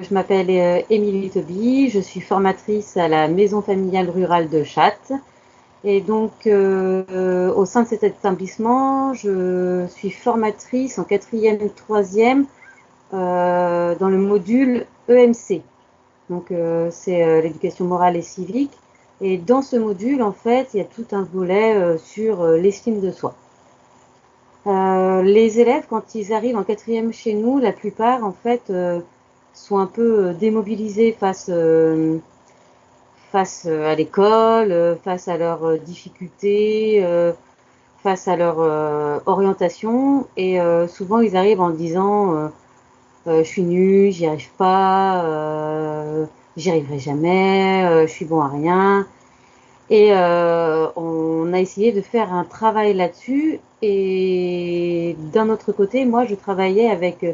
Je m'appelle Émilie Toby, je suis formatrice à la Maison familiale rurale de Chatte. Et donc, au sein de cet établissement, je suis formatrice en quatrième et troisième dans le module EMC. Donc, c'est l'éducation morale et civique. Et dans ce module, en fait, il y a tout un volet sur l'estime de soi. Les élèves, quand ils arrivent en quatrième chez nous, la plupart, en fait, sont un peu démobilisés face à l'école, face à leurs difficultés, face à leur orientation. Et souvent, ils arrivent en disant je suis nul, j'y arrive pas, j'y arriverai jamais, je suis bon à rien. Et on a essayé de faire un travail là-dessus. Et d'un autre côté, moi, je travaillais avec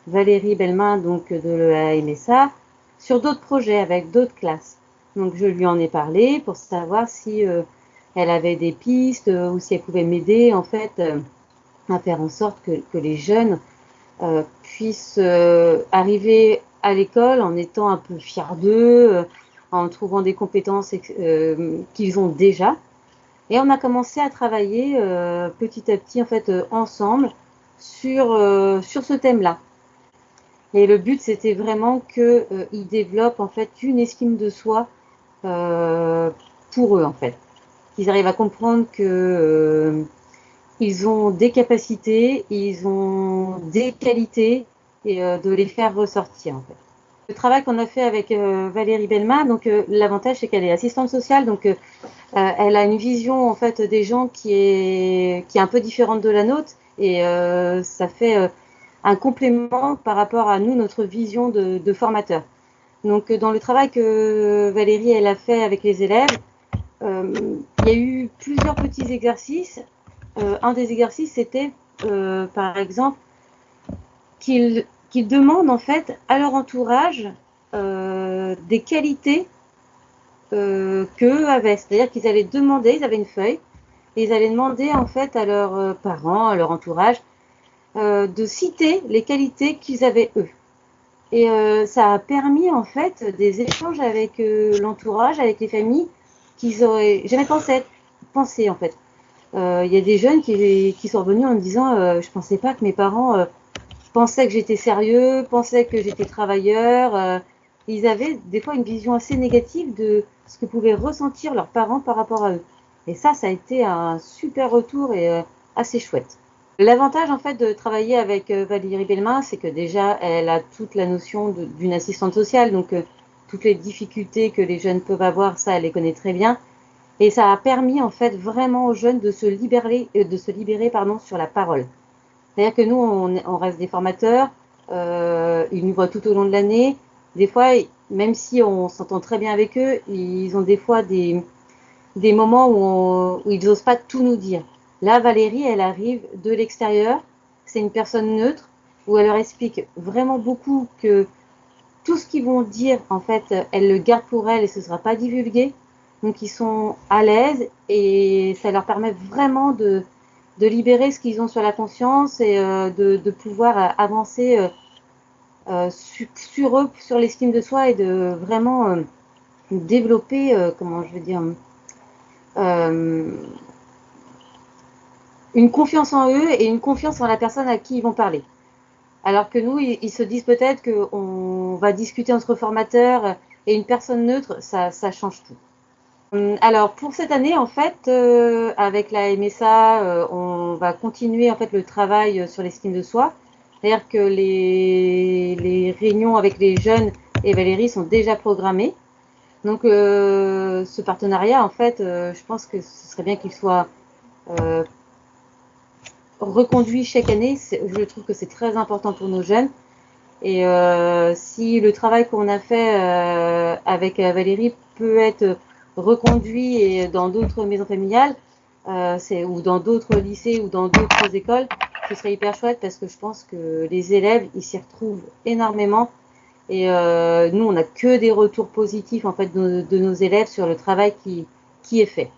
Valérie Bellemin, donc de la MSA, sur d'autres projets avec d'autres classes. Donc je lui en ai parlé pour savoir si elle avait des pistes ou si elle pouvait m'aider en fait à faire en sorte que les jeunes puissent arriver à l'école en étant un peu fiers d'eux, en trouvant des compétences qu'ils ont déjà. Et on a commencé à travailler petit à petit en fait ensemble sur ce thème-là. Et le but c'était vraiment qu'ils développent en fait une estime de soi euh, pour eux en fait. Qu'ils arrivent à comprendre que ils ont des capacités, ils ont des qualités et de les faire ressortir en fait. Le travail qu'on a fait avec Valérie Belma, donc l'avantage c'est qu'elle est assistante sociale, donc elle a une vision en fait des gens qui est un peu différente de la nôtre et ça fait un complément par rapport à nous, notre vision de formateur. Donc dans le travail que Valérie elle a fait avec les élèves, il y a eu plusieurs petits exercices. Un des exercices c'était par exemple qu'ils demandent en fait à leur entourage des qualités qu'eux avaient. C'est-à-dire qu'ils allaient demander, ils avaient une feuille, et ils allaient demander en fait à leurs parents, à leur entourage, de citer les qualités qu'ils avaient eux. Et ça a permis en fait des échanges avec l'entourage, avec les familles, qu'ils auraient jamais pensé en fait. Il y a des jeunes qui sont revenus en me disant je pensais pas que mes parents pensaient que j'étais sérieux, pensaient que j'étais travailleur. Ils avaient des fois une vision assez négative de ce que pouvaient ressentir leurs parents par rapport à eux. Et ça a été un super retour et assez chouette. L'avantage en fait de travailler avec Valérie Bellemin, c'est que déjà elle a toute la notion d'une assistante sociale, donc toutes les difficultés que les jeunes peuvent avoir, ça elle les connaît très bien. Et ça a permis en fait vraiment aux jeunes de se libérer pardon, sur la parole. C'est-à-dire que nous, on reste des formateurs, ils nous voient tout au long de l'année. Des fois, même si on s'entend très bien avec eux, ils ont des fois des moments où ils n'osent pas tout nous dire. Là, Valérie, elle arrive de l'extérieur, c'est une personne neutre, où elle leur explique vraiment beaucoup que tout ce qu'ils vont dire, en fait, elle le garde pour elle et ce ne sera pas divulgué. Donc, ils sont à l'aise et ça leur permet vraiment de libérer ce qu'ils ont sur la conscience et de pouvoir avancer sur eux, sur l'estime de soi et de vraiment développer, comment je veux dire, euh, une confiance en eux et une confiance en la personne à qui ils vont parler. Alors que nous, ils se disent peut-être qu'on va discuter entre formateurs et une personne neutre, ça change tout. Alors pour cette année, en fait, avec la MSA, on va continuer en fait le travail sur l'estime de soi. C'est-à-dire que les réunions avec les jeunes et Valérie sont déjà programmées. Donc ce partenariat, en fait, je pense que ce serait bien qu'il soit euh, reconduit chaque année. Je trouve que c'est très important pour nos jeunes. Et si le travail qu'on a fait avec Valérie peut être reconduit et dans d'autres maisons familiales, ou dans d'autres lycées ou dans d'autres écoles, ce serait hyper chouette parce que je pense que les élèves, ils s'y retrouvent énormément. Et nous, on n'a que des retours positifs en fait de nos élèves sur le travail qui est fait.